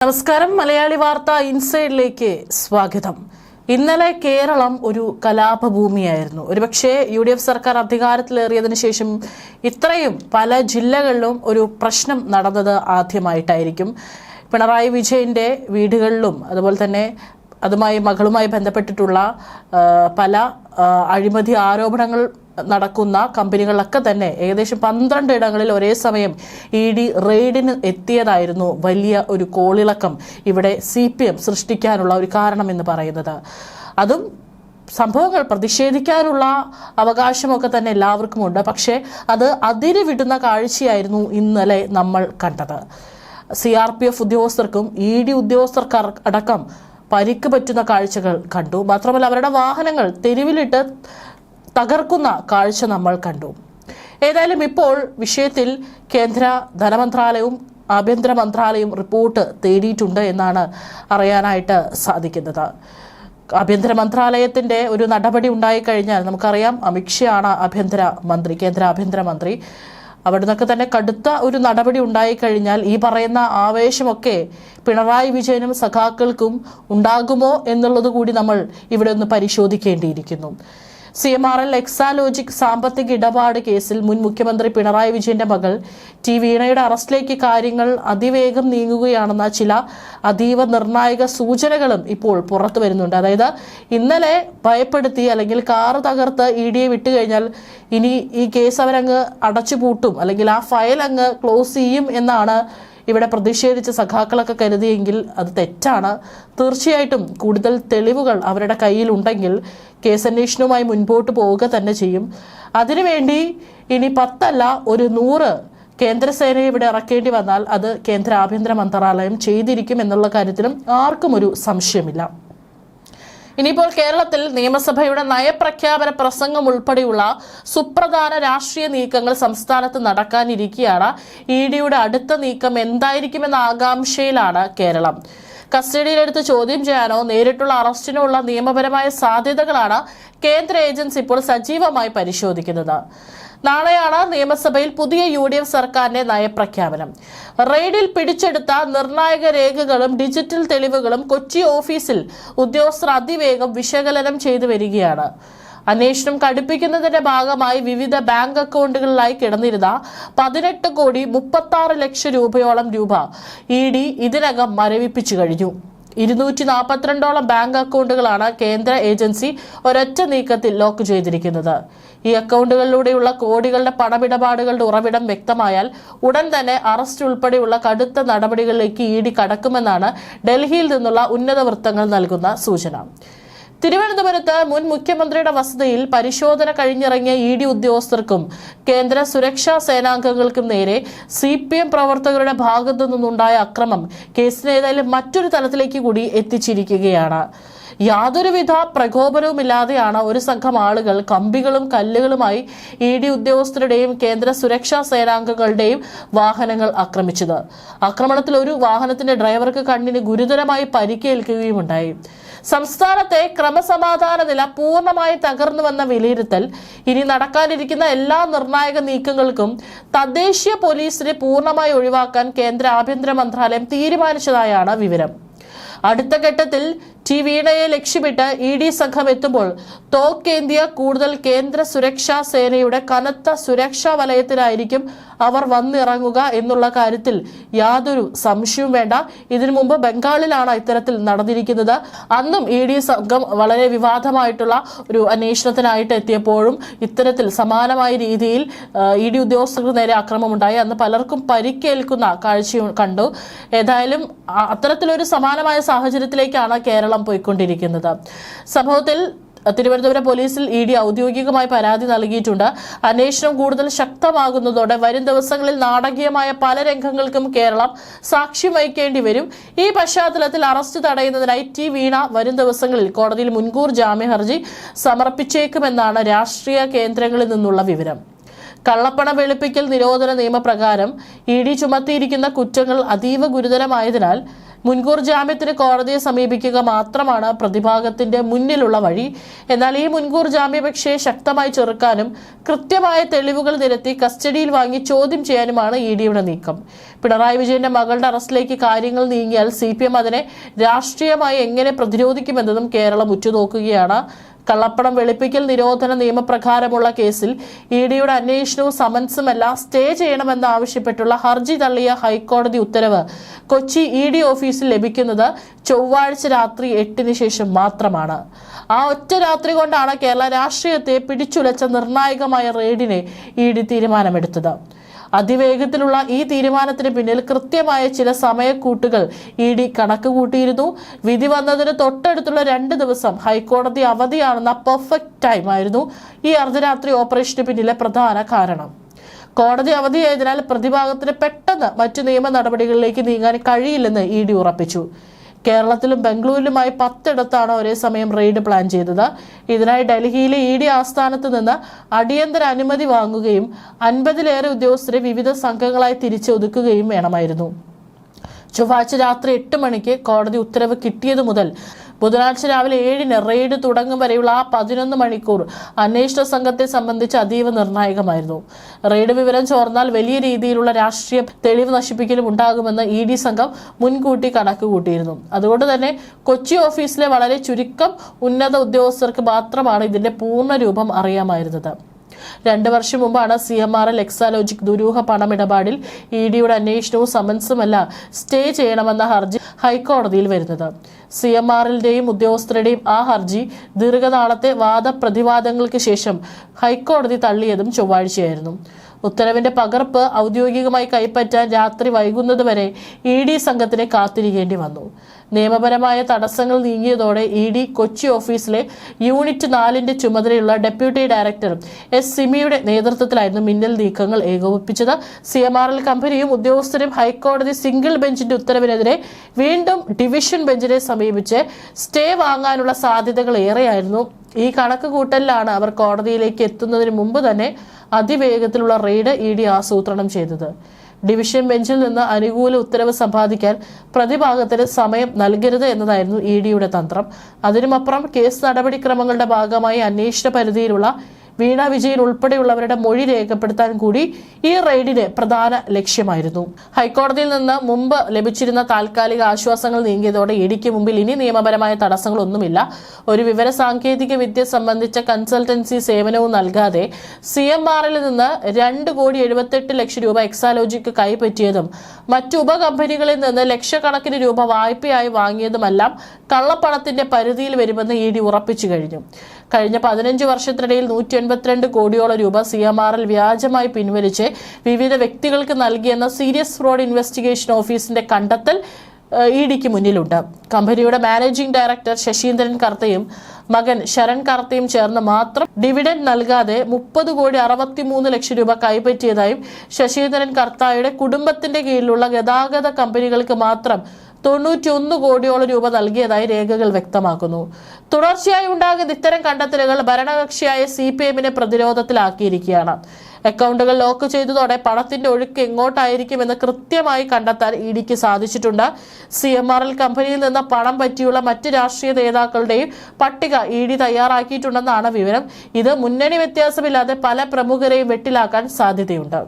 നമസ്കാരം. മലയാളി വാർത്ത ഇൻസൈഡിലേക്ക് സ്വാഗതം. ഇന്നലെ കേരളം ഒരു കലാപഭൂമിയായിരുന്നു. ഒരുപക്ഷെ UDF സർക്കാർ അധികാരത്തിലേറിയതിനു ശേഷം ഇത്രയും പല ജില്ലകളിലും ഒരു പ്രശ്നം നടന്നത് ആദ്യമായിട്ടായിരിക്കും. പിണറായി വിജയന്റെ വീടുകളിലും അതുപോലെ തന്നെ മകളുമായി ബന്ധപ്പെട്ടിട്ടുള്ള പല അഴിമതി ആരോപണങ്ങൾ നടക്കുന്ന കമ്പനികളിലൊക്കെ തന്നെ ഏകദേശം 12 ഇടങ്ങളിൽ ഒരേ സമയം ED റെയ്ഡിന് എത്തിയതായിരുന്നു വലിയ ഒരു കോളിളക്കം ഇവിടെ CPM സൃഷ്ടിക്കാനുള്ള ഒരു കാരണമെന്ന് പറയുന്നത്. അതും സംഭവങ്ങൾ പ്രതിഷേധിക്കാനുള്ള അവകാശമൊക്കെ തന്നെ എല്ലാവർക്കും ഉണ്ട്. പക്ഷേ അത് അതിര് വിടുന്ന കാഴ്ചയായിരുന്നു ഇന്നലെ നമ്മൾ കണ്ടത്. CRPF ഉദ്യോഗസ്ഥർക്കും ED ഉദ്യോഗസ്ഥർക്ക് അടക്കം പരിക്ക് പറ്റുന്ന കാഴ്ചകൾ കണ്ടു. മാത്രമല്ല അവരുടെ വാഹനങ്ങൾ തെരുവിലിട്ട് തകർക്കുന്ന കാഴ്ച നമ്മൾ കണ്ടു. ഏതായാലും ഇപ്പോൾ വിഷയത്തിൽ കേന്ദ്ര ധനമന്ത്രാലയവും ആഭ്യന്തര മന്ത്രാലയവും റിപ്പോർട്ട് തേടിയിട്ടുണ്ട് എന്നാണ് അറിയാനായിട്ട് സാധിക്കുന്നത്. ആഭ്യന്തര മന്ത്രാലയത്തിന്റെ ഒരു നടപടി ഉണ്ടായിക്കഴിഞ്ഞാൽ നമുക്കറിയാം, അമിത്ഷാ ആണ് കേന്ദ്ര ആഭ്യന്തര മന്ത്രി. അവിടെ നിന്നൊക്കെ തന്നെ കടുത്ത ഒരു നടപടി ഉണ്ടായിക്കഴിഞ്ഞാൽ ഈ പറയുന്ന ആവേശമൊക്കെ പിണറായി വിജയനും സഖാക്കൾക്കും ഉണ്ടാകുമോ എന്നുള്ളത് കൂടി നമ്മൾ ഇവിടെ ഒന്ന് പരിശോധിക്കേണ്ടിയിരിക്കുന്നു. CMRL എക്സാലോജിക് സാമ്പത്തിക ഇടപാട് കേസിൽ മുൻ മുഖ്യമന്ത്രി പിണറായി വിജയന്റെ മകൾ T വീണയുടെ അറസ്റ്റിലേക്ക് കാര്യങ്ങൾ അതിവേഗം നീങ്ങുകയാണെന്ന ചില അതീവ നിർണായക സൂചനകളും ഇപ്പോൾ പുറത്തു വരുന്നുണ്ട്. അതായത് ഇന്നലെ ഭയപ്പെടുത്തി അല്ലെങ്കിൽ കാറ് തകർത്ത് EDയെ വിട്ടുകഴിഞ്ഞാൽ ഇനി ഈ കേസ് അവരങ്ങ് അടച്ചുപൂട്ടും അല്ലെങ്കിൽ ആ ഫയൽ അങ്ങ് ക്ലോസ് ചെയ്യും എന്നാണ് ഇവിടെ പ്രതിഷേധിച്ച സഖാക്കളൊക്കെ കരുതിയെങ്കിൽ അത് തെറ്റാണ്. തീർച്ചയായിട്ടും കൂടുതൽ തെളിവുകൾ അവരുടെ കയ്യിലുണ്ടെങ്കിൽ കേസന്വേഷണവുമായി മുൻപോട്ട് പോവുക തന്നെ ചെയ്യും. അതിനുവേണ്ടി ഇനി 10 അല്ല, ഒരു 100 കേന്ദ്രസേനയെ ഇവിടെ ഇറക്കേണ്ടി വന്നാൽ അത് കേന്ദ്ര ആഭ്യന്തര മന്ത്രാലയം ചെയ്തിരിക്കും എന്നുള്ള കാര്യത്തിലും ആർക്കും ഒരു സംശയമില്ല. ഇനിയിപ്പോൾ കേരളത്തിൽ നിയമസഭയുടെ നയപ്രഖ്യാപന പ്രസംഗം ഉൾപ്പെടെയുള്ള സുപ്രധാന രാഷ്ട്രീയ നീക്കങ്ങൾ സംസ്ഥാനത്ത് നടക്കാനിരിക്കെയാണ്. EDയുടെ അടുത്ത നീക്കം എന്തായിരിക്കുമെന്ന ആകാംക്ഷയിലാണ് കേരളം. കസ്റ്റഡിയിലെടുത്ത് ചോദ്യം ചെയ്യാനോ നേരിട്ടുള്ള അറസ്റ്റിനോ ഉള്ള നിയമപരമായ സാധ്യതകളാണ് കേന്ദ്ര ഏജൻസി ഇപ്പോൾ സജീവമായി പരിശോധിക്കുന്നത്. നാളെയാണ് നിയമസഭയിൽ പുതിയ UDF സർക്കാരിന്റെ നയപ്രഖ്യാപനം. റെയ്ഡിൽ പിടിച്ചെടുത്ത നിർണായക രേഖകളും ഡിജിറ്റൽ തെളിവുകളും കൊച്ചി ഓഫീസിൽ ഉദ്യോഗസ്ഥർ അതിവേഗം വിശകലനം ചെയ്തു വരികയാണ്. അന്വേഷണം കടുപ്പിക്കുന്നതിന്റെ ഭാഗമായി വിവിധ ബാങ്ക് അക്കൗണ്ടുകളിലായി കിടന്നിരുന്ന 18,36,00,000 രൂപയോളം ED ഇതിനകം മരവിപ്പിച്ചു കഴിഞ്ഞു. 242ഓളം ബാങ്ക് അക്കൗണ്ടുകളാണ് കേന്ദ്ര ഏജൻസി ഒരൊറ്റ നീക്കത്തിൽ ലോക്ക് ചെയ്തിരിക്കുന്നത്. ഈ അക്കൗണ്ടുകളിലൂടെയുള്ള കോടികളുടെ പണമിടപാടുകളുടെ ഉറവിടം വ്യക്തമായാൽ ഉടൻ തന്നെ അറസ്റ്റ് ഉൾപ്പെടെയുള്ള കടുത്ത നടപടികളിലേക്ക് ED കടക്കുമെന്നാണ് ഡൽഹിയിൽ നിന്നുള്ള ഉന്നത വൃത്തങ്ങൾ നൽകുന്ന സൂചന. തിരുവനന്തപുരത്ത് മുൻ മുഖ്യമന്ത്രിയുടെ വസതിയിൽ പരിശോധന കഴിഞ്ഞിറങ്ങിയ ED ഉദ്യോഗസ്ഥർക്കും കേന്ദ്ര സുരക്ഷാ സേനാംഗങ്ങൾക്കും നേരെ CPM പ്രവർത്തകരുടെ ഭാഗത്തു നിന്നുണ്ടായ അക്രമം കേസിനെ ഏതായാലും മറ്റൊരു തലത്തിലേക്ക് കൂടി എത്തിച്ചിരിക്കുകയാണ്. യാതൊരുവിധ പ്രകോപനവുമില്ലാതെയാണ് ഒരു സംഘം ആളുകൾ കമ്പികളും കല്ലുകളുമായി ED ഉദ്യോഗസ്ഥരുടെയും കേന്ദ്ര സുരക്ഷാ സേനാംഗങ്ങളുടെയും വാഹനങ്ങൾ ആക്രമിച്ചത്. ആക്രമണത്തിൽ ഒരു വാഹനത്തിന്റെ ഡ്രൈവർക്ക് കണ്ണിന് ഗുരുതരമായി പരിക്കേൽക്കുകയുമുണ്ടായി. സംസ്ഥാനത്തെ ക്രമസമാധാന നില പൂർണ്ണമായി തകർന്നുവെന്ന വിലയിരുത്തൽ ഇനി നടക്കാനിരിക്കുന്ന എല്ലാ നിർണായക നീക്കങ്ങൾക്കും തദ്ദേശീയ പോലീസിനെ പൂർണ്ണമായി ഒഴിവാക്കാൻ കേന്ദ്ര ആഭ്യന്തര മന്ത്രാലയം തീരുമാനിച്ചതായാണ് വിവരം. അടുത്ത ഘട്ടത്തിൽ T വീണയെ ലക്ഷ്യമിട്ട് ED സംഘം എത്തുമ്പോൾ തോക്കേന്തിയ കൂടുതൽ കേന്ദ്ര സുരക്ഷാ സേനയുടെ കനത്ത സുരക്ഷാ വലയത്തിലായിരിക്കും അവർ വന്നിറങ്ങുക എന്നുള്ള കാര്യത്തിൽ യാതൊരു സംശയവും വേണ്ട. ഇതിനു മുമ്പ് ബംഗാളിലാണ് ഇത്തരത്തിൽ നടന്നിരിക്കുന്നത്. അന്നും ED സംഘം വളരെ വിവാദമായിട്ടുള്ള ഒരു അന്വേഷണത്തിനായിട്ട് എത്തിയപ്പോഴും ഇത്തരത്തിൽ സമാനമായ രീതിയിൽ ED ഉദ്യോഗസ്ഥർക്ക് നേരെ ആക്രമണമുണ്ടായി. അന്ന് പലർക്കും പരിക്കേൽക്കുന്ന കാഴ്ച കണ്ടു. ഏതായാലും അത്തരത്തിലൊരു സമാനമായ സാഹചര്യത്തിലേക്കാണ് കേരളം പോയിക്കൊണ്ടിരിക്കുന്നത്. സംഭവത്തിൽ തിരുവനന്തപുരം പോലീസിൽ ED ഔദ്യോഗികമായി പരാതി നൽകിയിട്ടുണ്ട്. അന്വേഷണം കൂടുതൽ ശക്തമാകുന്നതോടെ വരും ദിവസങ്ങളിൽ നാടകീയമായ പല രംഗങ്ങൾക്കും കേരളം സാക്ഷ്യം വഹിക്കേണ്ടി വരും. ഈ പശ്ചാത്തലത്തിൽ അറസ്റ്റ് തടയുന്നതിനായി T വീണ വരും ദിവസങ്ങളിൽ കോടതിയിൽ മുൻകൂർ ജാമ്യ ഹർജി സമർപ്പിച്ചേക്കുമെന്നാണ് രാഷ്ട്രീയ കേന്ദ്രങ്ങളിൽ നിന്നുള്ള വിവരം. കള്ളപ്പണ വെളുപ്പിക്കൽ നിരോധന നിയമപ്രകാരം ED ചുമത്തിയിരിക്കുന്ന കുറ്റങ്ങൾ അതീവ ഗുരുതരമായതിനാൽ മുൻകൂർ ജാമ്യത്തിന് കോടതിയെ സമീപിക്കുക മാത്രമാണ് പ്രതിഭാഗത്തിന്റെ മുന്നിലുള്ള വഴി. എന്നാൽ ഈ മുൻകൂർ ജാമ്യാപേക്ഷയെ ശക്തമായി ചെറുക്കാനും കൃത്യമായ തെളിവുകൾ നിരത്തി കസ്റ്റഡിയിൽ വാങ്ങി ചോദ്യം ചെയ്യാനുമാണ് ഇഡിയുടെ നീക്കം. പിണറായി വിജയന്റെ മകളുടെ അറസ്റ്റിലേക്ക് കാര്യങ്ങൾ നീങ്ങിയാൽ CPM അതിനെ രാഷ്ട്രീയമായി എങ്ങനെ പ്രതിരോധിക്കുമെന്നതും കേരളം ഉറ്റുനോക്കുകയാണ്. കള്ളപ്പണം വെളുപ്പിക്കൽ നിരോധന നിയമപ്രകാരമുള്ള കേസിൽ ഇഡിയുടെ അന്വേഷണവും സമൻസുമെല്ലാം സ്റ്റേ ചെയ്യണമെന്നാവശ്യപ്പെട്ടുള്ള ഹർജി തള്ളിയ ഹൈക്കോടതി ഉത്തരവ് കൊച്ചി ED ഓഫീസിൽ ലഭിക്കുന്നത് ചൊവ്വാഴ്ച രാത്രി 8-ന് ശേഷം മാത്രമാണ്. ആ ഒറ്റ രാത്രി കൊണ്ടാണ് കേരള രാഷ്ട്രീയത്തെ പിടിച്ചുലച്ച നിർണായകമായ റെയ്ഡിനെ ED തീരുമാനമെടുത്തത്. അതിവേഗത്തിലുള്ള ഈ തീരുമാനത്തിന് പിന്നിൽ കൃത്യമായ ചില സമയക്കൂട്ടുകൾ ED കണക്ക് കൂട്ടിയിരുന്നു. വിധി വന്നതിന് തൊട്ടടുത്തുള്ള 2 ദിവസം ഹൈക്കോടതി അവധിയാണെന്ന പെർഫെക്റ്റ് ടൈം ആയിരുന്നു ഈ അർദ്ധരാത്രി ഓപ്പറേഷന് പിന്നിലെ പ്രധാന കാരണം. കോടതി അവധിയായതിനാൽ പ്രതിഭാഗത്തിന് പെട്ടെന്ന് മറ്റു നിയമ നടപടികളിലേക്ക് നീങ്ങാൻ കഴിയില്ലെന്ന് ED ഉറപ്പിച്ചു. കേരളത്തിലും ബംഗളൂരിലുമായി 10 ഇടത്താണ് ഒരേ സമയം റെയ്ഡ് പ്ലാൻ ചെയ്തത്. ഇതിനായി ഡൽഹിയിലെ ED ആസ്ഥാനത്ത് നിന്ന് അടിയന്തര അനുമതി വാങ്ങുകയും 50-ലേറെ ഉദ്യോഗസ്ഥരെ വിവിധ സംഘങ്ങളായി തിരിച്ചൊതുക്കുകയും വേണമായിരുന്നു. ചൊവ്വാഴ്ച രാത്രി 8 മണിക്ക് കോടതി ഉത്തരവ് കിട്ടിയതു മുതൽ ബുധനാഴ്ച രാവിലെ 7-ന് റെയ്ഡ് തുടങ്ങും വരെയുള്ള ആ 11 മണിക്കൂർ അന്വേഷണ സംഘത്തെ സംബന്ധിച്ച് അതീവ നിർണായകമായിരുന്നു. റെയ്ഡ് വിവരം ചോർന്നാൽ വലിയ രീതിയിലുള്ള രാഷ്ട്രീയ തെളിവ് നശിപ്പിക്കലും ഉണ്ടാകുമെന്ന് ED സംഘം മുൻകൂട്ടി കണക്കുകൂട്ടിയിരുന്നു. അതുകൊണ്ട് തന്നെ കൊച്ചി ഓഫീസിലെ വളരെ ചുരുക്കം ഉന്നത ഉദ്യോഗസ്ഥർക്ക് മാത്രമാണ് ഇതിന്റെ പൂർണ്ണ രൂപം അറിയാമായിരുന്നത്. 2 വർഷം മുമ്പാണ് CMRL എക്സാലോജിക് ദുരൂഹ പണമിടപാടിൽ EDയുടെ അന്വേഷണവും സമൻസുമല്ല സ്റ്റേ ചെയ്യണമെന്ന ഹർജി ഹൈക്കോടതിയിൽ വരുന്നത്. CMRLന്റെയും ഉദ്യോഗസ്ഥരുടെയും ആ ഹർജി ദീർഘനാളത്തെ വാദപ്രതിവാദങ്ങൾക്ക് ശേഷം ഹൈക്കോടതി തള്ളിയതും ചൊവ്വാഴ്ചയായിരുന്നു. ഉത്തരവിന്റെ പകർപ്പ് ഔദ്യോഗികമായി കൈപ്പറ്റാൻ രാത്രി വൈകുന്നതുവരെ ED സംഘത്തിന് കാത്തിരിക്കേണ്ടി വന്നു. നിയമപരമായ തടസ്സങ്ങൾ നീങ്ങിയതോടെ ED കൊച്ചി ഓഫീസിലെ യൂണിറ്റ് 4ന്റെ ചുമതലയുള്ള ഡെപ്യൂട്ടി ഡയറക്ടർ സിമിയുടെ നേതൃത്വത്തിലായിരുന്നു മിന്നൽ നീക്കങ്ങൾ ഏകോപിപ്പിച്ചത്. CMRL കമ്പനിയും ഉദ്യോഗസ്ഥരും ഹൈക്കോടതി സിംഗിൾ ബെഞ്ചിന്റെ ഉത്തരവിനെതിരെ വീണ്ടും ഡിവിഷൻ ബെഞ്ചിനെ സമീപിച്ച് സ്റ്റേ വാങ്ങാനുള്ള സാധ്യതകൾ ഏറെയായിരുന്നു. ഈ കണക്ക് കൂട്ടലിലാണ് അവർ കോടതിയിലേക്ക് എത്തുന്നതിന് മുമ്പ് തന്നെ അതിവേഗത്തിലുള്ള റെയ്ഡ് ED ആസൂത്രണം ചെയ്തത്. ഡിവിഷൻ ബെഞ്ചിൽ നിന്ന് അനുകൂല ഉത്തരവ് സമ്പാദിക്കാൻ പ്രതിഭാഗത്തിന് സമയം നൽകരുത് എന്നതായിരുന്നു EDയുടെ തന്ത്രം. അതിനുമപ്പുറം കേസ് നടപടിക്രമങ്ങളുടെ ഭാഗമായി അന്വേഷണ പരിധിയിലുള്ള വീണ വിജയൻ ഉൾപ്പെടെയുള്ളവരുടെ മൊഴി രേഖപ്പെടുത്താൻ കൂടി ഈ റെയ്ഡിന് പ്രധാന ലക്ഷ്യമായിരുന്നു. ഹൈക്കോടതിയിൽ നിന്ന് മുമ്പ് ലഭിച്ചിരുന്ന താൽക്കാലിക ആശ്വാസങ്ങൾ നീങ്ങിയതോടെ EDക്ക് മുമ്പിൽ ഇനി നിയമപരമായ തടസ്സങ്ങളൊന്നുമില്ല. ഒരു വിവര സാങ്കേതിക വിദ്യ സംബന്ധിച്ച കൺസൾട്ടൻസി സേവനവും നൽകാതെ CMRL നിന്ന് 2,78,00,000 രൂപ എക്സാലോജിക്ക് കൈപ്പറ്റിയതും മറ്റു ഉപകമ്പനികളിൽ നിന്ന് ലക്ഷക്കണക്കിന് രൂപ വായ്പയായി വാങ്ങിയതുമെല്ലാം കള്ളപ്പണത്തിന്റെ പരിധിയിൽ വരുമെന്ന് ED ഉറപ്പിച്ചു കഴിഞ്ഞു. കഴിഞ്ഞ 15 വർഷത്തിനിടയിൽ 182 കോടിയോളം രൂപ CMRL വ്യാജമായി പിൻവലിച്ച് വിവിധ വ്യക്തികൾക്ക് നൽകിയെന്ന സീരിയസ് ഫ്രോഡ് ഇൻവെസ്റ്റിഗേഷൻ ഓഫീസിന്റെ കണ്ടെത്തൽ EDക്ക് മുന്നിലുണ്ട്. കമ്പനിയുടെ മാനേജിംഗ് ഡയറക്ടർ ശശീന്ദ്രൻ കർത്തയും മകൻ ശരൺ കർത്തയും ചേർന്ന് മാത്രം ഡിവിഡൻഡ് നൽകാതെ 30,63,00,000 രൂപ കൈപ്പറ്റിയതായും ശശീന്ദ്രൻ കർത്തായുടെ കുടുംബത്തിന്റെ കീഴിലുള്ള ഗതാഗത കമ്പനികൾക്ക് മാത്രം 91 കോടിയോളം രൂപ നൽകിയതായി രേഖകൾ വ്യക്തമാക്കുന്നു. തുടർച്ചയായി ഉണ്ടാകുന്ന ഇത്തരം കണ്ടെത്തലുകൾ ഭരണകക്ഷിയായ CPMനെ പ്രതിരോധത്തിലാക്കിയിരിക്കുകയാണ്. അക്കൗണ്ടുകൾ ലോക്ക് ചെയ്തതോടെ പണത്തിന്റെ ഒഴുക്ക് എങ്ങോട്ടായിരിക്കുമെന്ന് കൃത്യമായി കണ്ടെത്താൻ EDക്ക് സാധിച്ചിട്ടുണ്ട്. CMRL കമ്പനിയിൽ നിന്ന് പണം പറ്റിയുള്ള മറ്റ് രാഷ്ട്രീയ നേതാക്കളുടെയും പട്ടിക ED തയ്യാറാക്കിയിട്ടുണ്ടെന്നാണ് വിവരം. ഇത് മുന്നണി വ്യത്യാസമില്ലാതെ പല പ്രമുഖരെയും വെട്ടിലാക്കാൻ സാധ്യതയുണ്ട്.